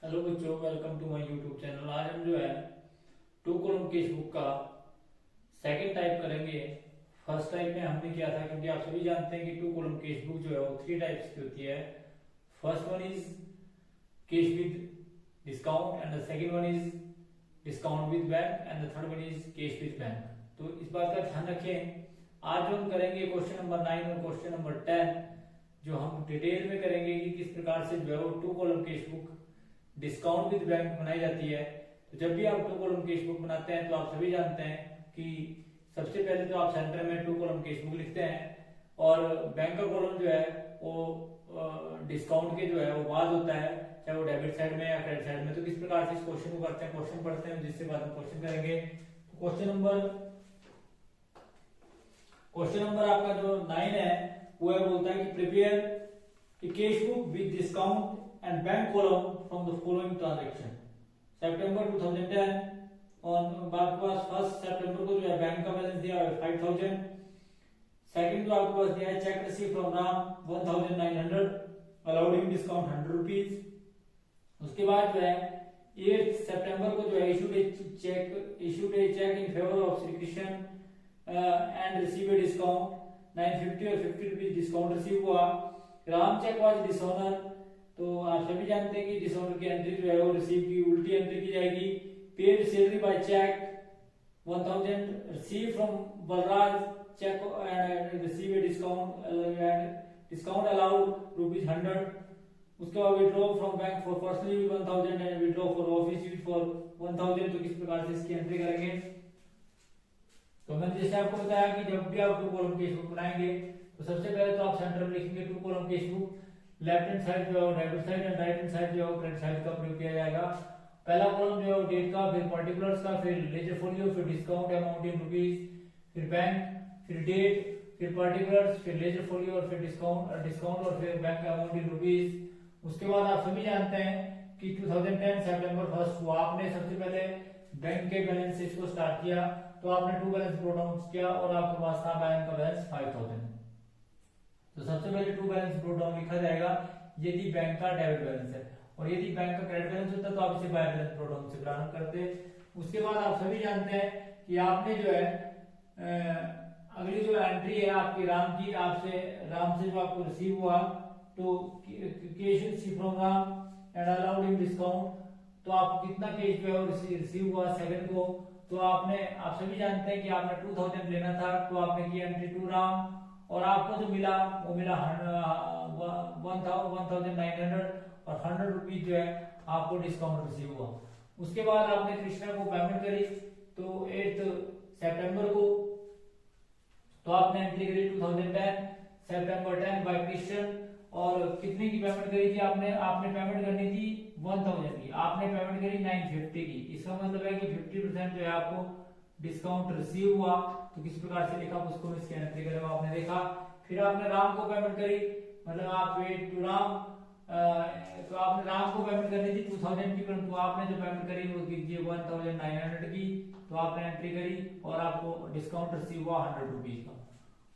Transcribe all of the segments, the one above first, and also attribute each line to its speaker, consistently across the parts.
Speaker 1: Hello बच्चों, welcome to my YouTube channel. आज हम जो है टू कॉलम केस बुक का सेकंड टाइप करेंगे। फर्स्ट टाइप में हमने किया था, क्योंकि आप सभी जानते हैं कि टू कॉलम केस बुक जो है वो थ्री टाइप्स की होती है। First one is case with discount and the second one is discount with bank and the third one is case with bank. तो इस बात का ध्यान रखें। आज जो हम करेंगे क्वेश्चन नंबर 9 और क्वेश्चन नंबर 10, जो हम डिटेल में करेंगे कि किस प्रकार से जो है वो two column cash book discount with bank बनाई जाती है। तो जब भी आप टू कॉलम केस बुक बनाते हैं तो आप सभी जानते हैं कि सबसे पहले तो आप सेंटर में टू कॉलम केस बुक लिखते हैं और बैंक का कॉलम जो है वो डिस्काउंट के जो है वो बाद होता है, चाहे वो डेबिट साइड में या क्रेडिट साइड में। तो किस प्रकार से इस क्वेश्चन को करते हैं, क्वेश्चन पढ़ते हैं, जिससे बाद में क्वेश्चन करेंगे। क्वेश्चन नंबर आपका जो 9 है वो है, बोलता है कि prepare a case book with discount and bank column from the following transaction। September 2010 और आपके पास फर्स्ट सितंबर को जो है बैंक का बैलेंस दिया है 5000। सेकंड जो आपके पास दिया है cheque receive from Ram 1900 allowing discount 100 rupees. उसके बाद जो है 8 सितंबर को जो है issued a cheque in favour of Shri Krishna and receive a discount 950 और 50 रुपीज डिस्काउंट रिसीव हुआ। राम चेक वाज डिसऑनर, तो आप सभी जानते हैं कि डिसऑनर की एंट्री जो है वो रिसीव की उल्टी एंट्री की जाएगी। Paid salary by cheque 1000 receive from Balraj cheque and receive a discount allowed ₹100। उसके बाद withdraw from bank for personal use 1000 and withdraw for office use for 1000। तो किस प्रकार से इसकी एंट्री करेंगे। तो मैंने जैसे आपको बताया कि जब भी आप टू कॉलम केस बुक बनाएंगे तो सबसे पहले तो आप सेंटर में लिखेंगे two column cash book. Left hand side जो है debit side and right hand side जो है क्रेडिट साइड का प्रयोग किया जाएगा। पहला कॉलम जो है डेट का, फिर पर्टिकुलर्स का, फिर लेजर फोलियो, फिर डिस्काउंट अमाउंट इन रुपीस, फिर बैंक, फिर डेट, फिर पर्टिकुलर्स, फिर लेजर फोलियो और फिर डिस्काउंट और फिर बैंक अमाउंट इन रुपीस। उसके बाद आप सभी जानते हैं कि 2010 सितंबर 1 को आपने सबसे पहले बैंक के बैलेंस से इसको स्टार्ट किया, तो आपने टू बैलेंस ब्रॉट डाउन किया और आपके पास था बैंक का बैलेंस 5000। तो सबसे पहले टू बैलेंस ब्रॉट डाउन लिखा जाएगा यदि बैंक का डेबिट बैलेंस है, और यदि बैंक का क्रेडिट बैलेंस होता तो आप इसे बाय बैलेंस ब्रॉट डाउन से प्रारंभ करते। उसके बाद आप सभी जानते हैं कि आपने जो है अगली जो एंट्री है आपकी राम की, राम से जो आपको रिसीव हुआ, तो cash receive from Ram and allowed in discount. तो आपको कितना कैश जो है रिसीव हुआ सेकंड को, तो आप सभी जानते हैं कि आपने 2000 लेना था, तो आपने की एंट्री टू राम और आपको जो मिला वो मिला 1900 और 100 रुपीज जो है आपको डिस्काउंट रिसीव हुआ। उसके बाद आपने कृष्णा को पेमेंट करी, तो 8 सितंबर को तो आपने एंट्री करी 2010 सितंबर 10 बाय कृष्ण। और कितने की पेमेंट करी थी आपने पेमेंट करनी थी 1000 की, आपने पेमेंट करी 950 की। इसका मतलब है कि 50% जो है आपको डिस्काउंट रिसीव हुआ। तो किस प्रकार से लिखा उसको इसके एंट्री करेगा आपने देखा। फिर आपने राम को पेमेंट करी, मतलब आप वेट टू राम, तो आपने राम को पेमेंट करनी थी 2000 की, परंतु आपने जो पेमेंट करी वो कीजिए 1900 की, तो आपने एंट्री करी और आपको डिस्काउंट रिसीव हुआ 100 रुपीज का।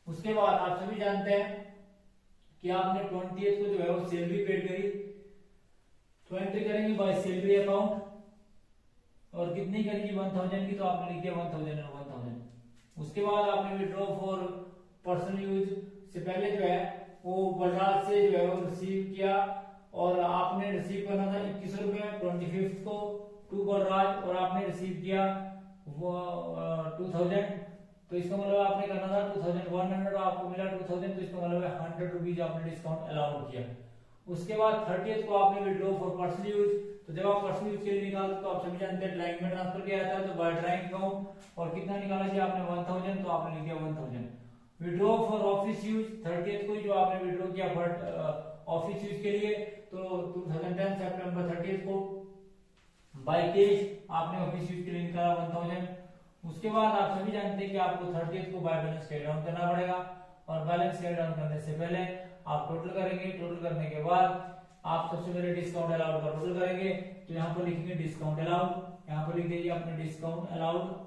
Speaker 1: उसके बाद आप सभी जानते हैं कि आपने 20th को जो है वो सैलरी पेड करी, तो एंट्री करेंगे बाय सैलरी अकाउंट और कितनी करेंगी 1000 की, तो आपने लिख दिया 1000 और 1000। उसके बाद आपने विड्रॉ फॉर पर्सनल यूज से पहले जो है वो बजाज से जो है वो रिसीव किया, और आपने रिसीव करना था 21 रुपए 25 को टू बलराज, और आपने रिसीव किया वो 2000। तो इसका मतलब आपने करना था 2100 और आपको मिला 2000, तो इसका मतलब है 100 रुपीज आपने डिस्काउंट अलाउड किया। उसके बाद 30th को आपने विड्रॉ फॉर पर्सनल यूज, तो जब आप पर्सनल यूज के लिए निकालते तो आप सभी जानते हैं ड्राइंग में ट्रांसफर किया जाता है, तो बाय ड्राइंग अकाउंट, और कितना निकाला जी आपने 1000, तो आपने लिख दिया 1000। Withdraw for office use 30th को जो आपने विड्रॉ किया फॉर ऑफिस यूज के लिए, तो 2010 सितंबर 30th को बाय कैश आपने ऑफिस यूज के लिए निकाला 1000। उसके बाद आप सभी जानते हैं कि आपको 30th को बाय बैलेंस कैरी डाउन करना पड़ेगा, और बैलेंस कैरी डाउन करने से पहले आप टोटल करेंगे। टोटल करने के बाद आप सबसे पहले डिस्काउंट अलाउड का टोटल करेंगे, तो यहाँ पर लिखेंगे डिस्काउंट अलाउड, यहाँ पर लिख दीजिए अपने डिस्काउंट अलाउड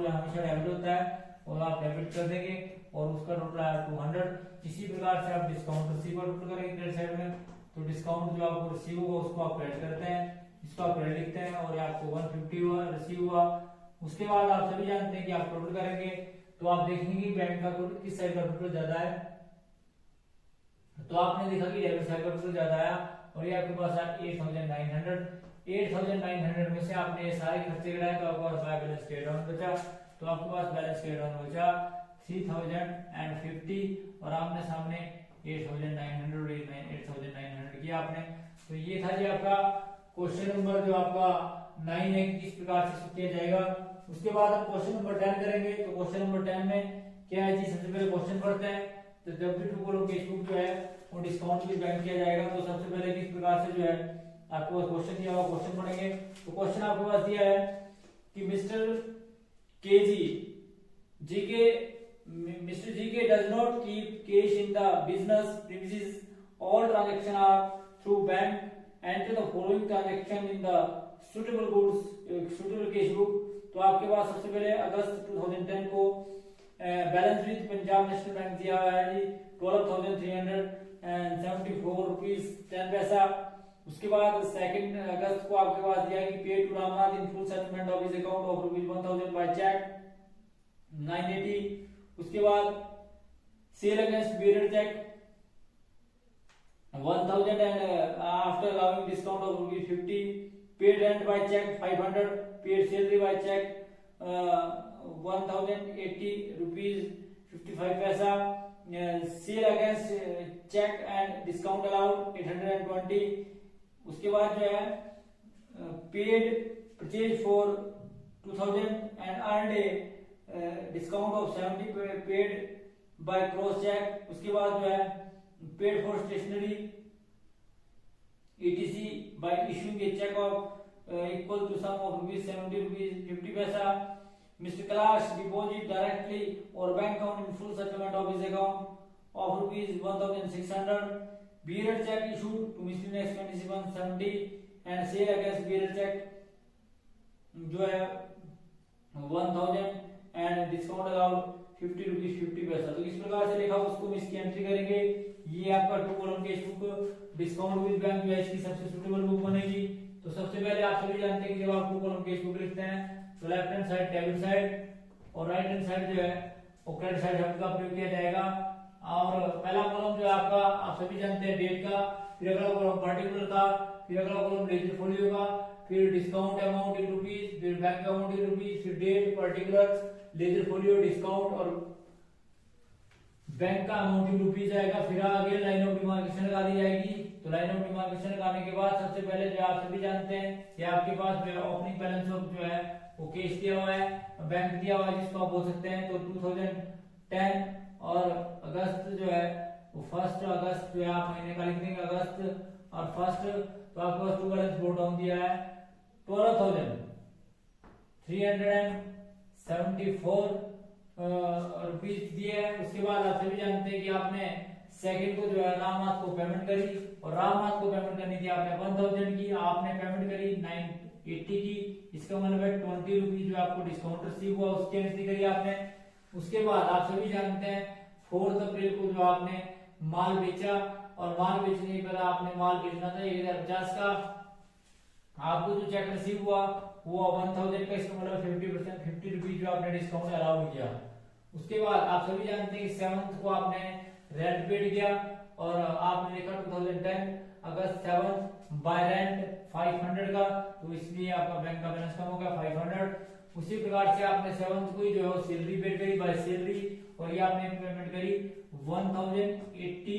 Speaker 1: जो हमेशा डेबिट होता है और आप डेबिट कर देंगे और उसका टोटल आया 200। इसी प्रकार से आप डिस्काउंट रिसीव टोटल करेंगे क्रेडिट साइड में, तो डिस्काउंट जो आपको रिसीव होगा उसको आप क्रेडिट करते हैं, इसको आप क्रेडिट लिखते हैं और आपको 150 हुआ रिसीव हुआ। उसके बाद आप सभी जानते हैं कि आप टोटल करेंगे तो आप देखेंगे कि बैंक का टोटल किस साइड का टोटल ज्यादा है, तो आपने देखा कि डेबिट साइड का टोटल ज्यादा आया और ये आपके पास आया 8,900 में से आपने ये सारे खर्चे गिराए तो आपके पास बैलेंस क्लियर डाउन बचा, तो आपके पास बैलेंस क्लियर डाउन बचा 3050 और आपने सामने 8,900 और 8,900 किया आपने। तो ये था जी आपका क्वेश्चन नंबर जो आपका 9 है कि किस प्रकार से किया जाएगा। उसके बाद हम क्वेश्चन नंबर 10 करेंगे। तो क्वेश्चन नंबर 10 में क्या है जी, सबसे पहले क्वेश्चन पढ़ते हैं। तो W2 कॉलम केस बुक जो है वो डिस्काउंट भी बैंक किया जाएगा। तो सबसे पहले किस प्रकार से जो है आपको क्वेश्चन दिया हुआ क्वेश्चन पढ़ेंगे। तो क्वेश्चन आपके पास दिया है कि mister GK does not keep cash in the business premises, all transaction are through bank, enter the following transaction in the suitable goods suitable cash book. तो आपके पास सबसे पहले अगस्त 2010 को balance with Punjab national bank दिया हुआ है जी 12,374 रुपीज 10 पैसा। उसके बाद 2 अगस्त को आपके पास दिया है कि pay to Ramnath in full settlement of his account of ₹1,000 by cheque 980। उसके बाद sale against bearer cheque 1,000 and after allowing discount of ₹50, paid rent by cheque 500, paid salary by cheque 1,080 rupees 55 पैसा, sale against cheque and discount allowed 820। उसके बाद जो है paid purchase for 2,000 and earned a discount of 70 paid by cross cheque. उसके बाद जो है paid for stationery ETC by issuing a check of equal to sum of ₹70 50 paisa. Mr. Kalash deposit directly or bank account in full settlement of his account of ₹1,600. Bearer check issued to miscellaneous expenses 170 and sale against bearer check जो है 1,000 and discount allowed ₹50 50 पैसा। तो इस प्रकार से लिखा उसको हम इसकी एंट्री करेंगे। ये आपका 2 column cash book discount with bank जो है इसकी सबसे सुटेबल बुक बनेगी। तो सबसे पहले आप सभी जानते हैं कि जब आप 2 कॉलम केस बुक लिखते हैं तो left hand side debit side और राइट हैंड साइड जो है वो क्रेडिट साइड शब्द का प्रयोग किया जाएगा। और पहला कॉलम जो है आपका आप सभी जानते हैं डेट का, फिर अगला कॉलम पार्टिकुलर का, फिर अगला कॉलम लेजर फोलियो का, फिर डिस्काउंट अमाउंट इन रुपीज, फिर बैंक अमाउंट इन रुपीज, फिर date particular ledger folio discount और बैंक का अमाउंट इन रुपीज आएगा। फिर आगे लाइन ऑफ डिमार्केशन लगा दी जाएगी। तो लाइन ऑफ डिमार्केशन लगाने के बाद सबसे पहले जो आप सभी जानते हैं कि आपके पास जो है ओपनिंग बैलेंस ऑफ जो है वो कैश दिया हुआ है, बैंक दिया हुआ है जिसको आप बोल सकते हैं। तो 2010 और अगस्त जो है वो 1 अगस्त जो है आप महीने का लिख देंगे अगस्त और 1 तो आपके पास 2 बैलेंस ब्रोट डाउन दिया है 12,374 रुपीज दिए है। उसके बाद आप सभी जानते हैं कि आपने सेकंड को जो है रामनाथ को पेमेंट करी और रामनाथ को पेमेंट करनी थी आपने 1,000 की, आपने पेमेंट करी 980 की। इसका मतलब है 20 रुपीज जो आपको डिस्काउंट रिसीव हुआ उसकी एंट्री करी आपने। उसके बाद आप सभी जानते हैं 4 अप्रैल को जो आपने माल बेचा और माल बेचने के बाद आपने माल बेचना था 1,050 का, आपको जो चेक रिसीव हुआ वो 1,000 का, इसका मतलब 50% 50 रुपीज जो आपने डिस्काउंट अलाउ किया। उसके बाद आप सभी जानते हैं कि 7 को आपने रेंट पेड किया और आपने लिखा 2010 अगस्त 7 बाय रेंट 500 का, तो इसलिए आपका बैंक का बैलेंस कम हो गया 500। उसी प्रकार से आपने 7 को ही जो है सैलरी पेड करी बाय सैलरी और ये आपने पेमेंट करी 1,080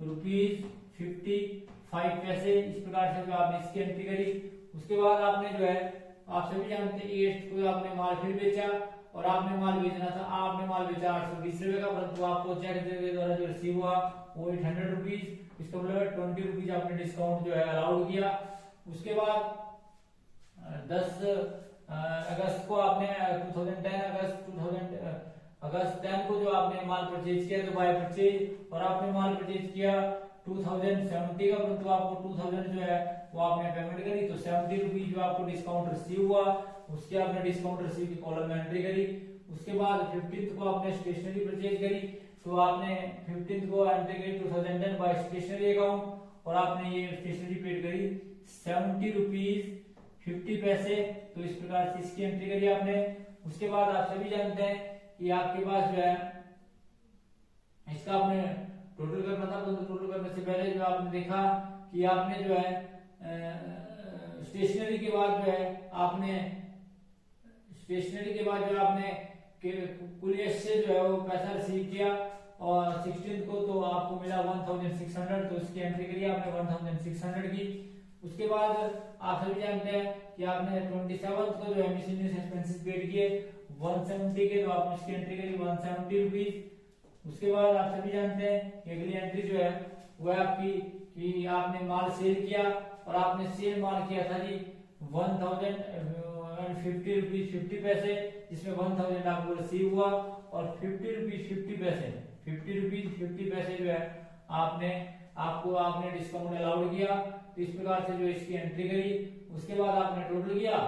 Speaker 1: रुपीज 55 पैसे। इस प्रकार से जो आपने इसकी एंट्री करी। उसके बाद आपने जो है आप सभी जानते हैं 8 को आपने माल फिर बेचा और आपने माल बेचना था, आपने माल बेचा 820 रुपए का, परंतु आपको चेक के द्वारा जो रिसीव हुआ वो 800 रुपीज, इसका मतलब 20 रुपीज आपने डिस्काउंट जो है अलाउड किया। उसके बाद 10 अगस्त को आपने 2010 अगस्त 10 को जो आपने माल परचेज किया तो बाय परचेज और आपने माल परचेज किया 2070 का, परंतु आपको 2000 जो है वो आपने पेमेंट करी तो 70 रुपीज जो आपको डिस्काउंट रिसीव हुआ उसके आपने डिस्काउंट रिसीव की कॉलम में एंट्री करी। उसके बाद 15th को आपने स्टेशनरी परचेज करी तो आपने 15th को एंट्री करी 2010 बाय स्टेशनरी अकाउंट और आपने ये स्टेशनरी पेड करी 70 रुपीज 50 पैसे। तो इस प्रकार से इसकी एंट्री करी आपने। उसके बाद आप सभी जानते हैं कि आपके पास जो है इसका आपने टोटल करना था। तो टोटल करने से पहले जो आपने देखा कि आपने जो है स्टेशनरी के बाद जो है आपने कुलियस से जो है वो पैसा रिसीव किया और 16 को तो आपको मिला 1600। तो इसकी एंट्री करी आपने 1600 की। उसके बाद आप सभी जानते हैं कि आपने 27 को जो है मिसलेनियस एक्सपेंसेस पेड किए 170 के, तो आपने इसकी एंट्री करी 170 रुपीज। उसके बाद आप सभी जानते हैं कि अगली एंट्री जो है वो आपकी कि आपने माल सेल किया और आपने सेल माल किया था जी 1050 रुपीज 50 पैसे, जिसमें 1000 आपको रिसीव हुआ और 50 रुपीज 50 पैसे जो है आपने डिस्काउंट अलाउड किया। तो इस प्रकार से जो इसकी एंट्री करी। उसके बाद आपने टोटल किया।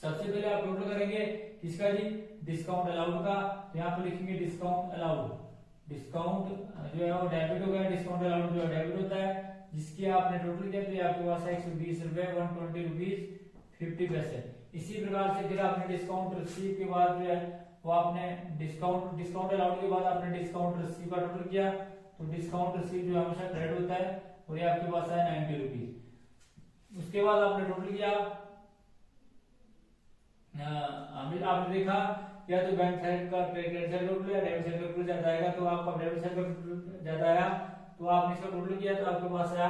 Speaker 1: सबसे पहले आप टोटल करेंगे किसका जी, डिस्काउंट अलाउड का। तो यहाँ पे लिखेंगे डिस्काउंट अलाउड। डिस्काउंट जो है वो डेबिट हो गया, डिस्काउंट अलाउड जो है डेबिट होता है, जिसकी आपने टोटल किया तो आपके पास 120 रुपए 120 रुपीज 50 पैसे। इसी प्रकार से फिर आपने डिस्काउंट रिसीव के बाद जो है वो आपने डिस्काउंट अलाउड के बाद आपने डिस्काउंट रिसीव का टोटल किया। तो डिस्काउंट रिसीव जो हमेशा क्रेडिट होता है और ये आपके पास है 90 रुपीज। उसके बाद आपने टोटल किया। आपने देखा या तो बैंक साइड का क्रेडिट साइड टोटल या डेबिट साइड का टोटल ज्यादा आएगा, तो आपका डेबिट साइड का टोटल ज्यादा आया तो आपने इसका टोटल किया तो आपके पास आया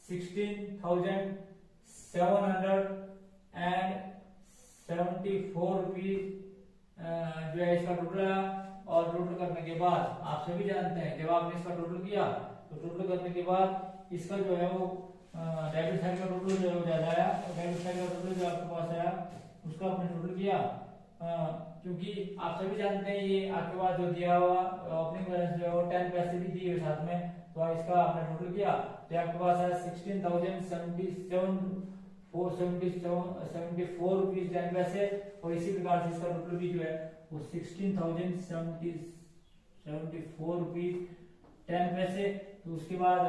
Speaker 1: 16,774 रुपीज जो है इसका टोटल आया। और टोटल करने के बाद आप सभी जानते हैं जब आपने इसका टोटल किया तो टोटल करने के बाद इसका जो है वो डेबिट साइड का टोटल जो है वो ज्यादा आया। और डेबिट साइड का टोटल जो आपके पास आया उसका आपने टोटल किया। क्योंकि आप सभी जानते हैं ये आपके पास जो दिया हुआ ओपनिंग बैलेंस जो है वो 10 पैसे भी दिए साथ में, तो इसका आपने टोटल किया तो आपके पास है 16,074 रुपीज 10 पैसे। और इसी प्रकार से इसका टोटल भी जो है वो 16,074 रुपीज 10 पैसे। तो उसके बाद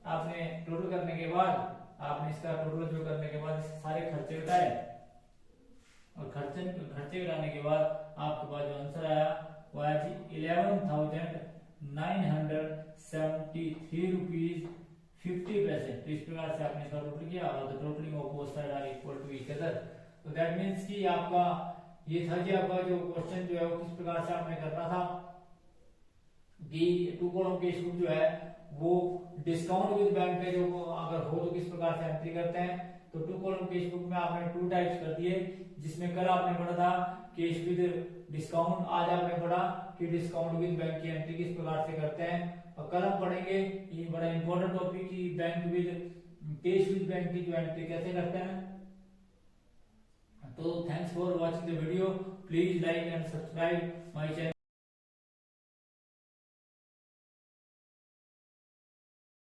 Speaker 1: आपने टोटल करने के बाद आपने इसका टोटल जो करने के बाद इसके सारे खर्चे घटाए और खर्चे घटाने के बाद आपके पास जो आंसर आया वो आया जी 11,973 रुपीज 50 पैसे। तो इस प्रकार से आपने इसका टोटल किया और the totalling of both side are equal to each other. तो दैट मींस कि आपका ये था जी आपका जो क्वेश्चन जो है वो किस प्रकार से आपने करना था कि टू कॉलम केस बुक जो है वो डिस्काउंट विद बैंक पे जो अगर हो तो किस प्रकार से एंट्री करते हैं। तो टू कॉलम केस बुक में आपने 2 टाइप्स कर दिए, जिसमें कल आपने पढ़ा था केस विद डिस्काउंट, आज आपने पढ़ा कि डिस्काउंट विद बैंक की एंट्री किस प्रकार से करते हैं। और कल हम पढ़ेंगे ये बड़ा इंपॉर्टेंट टॉपिक की bank with case with bank की जो एंट्री कैसे करते हैं। तो thanks for watching the video, please like and subscribe my channel.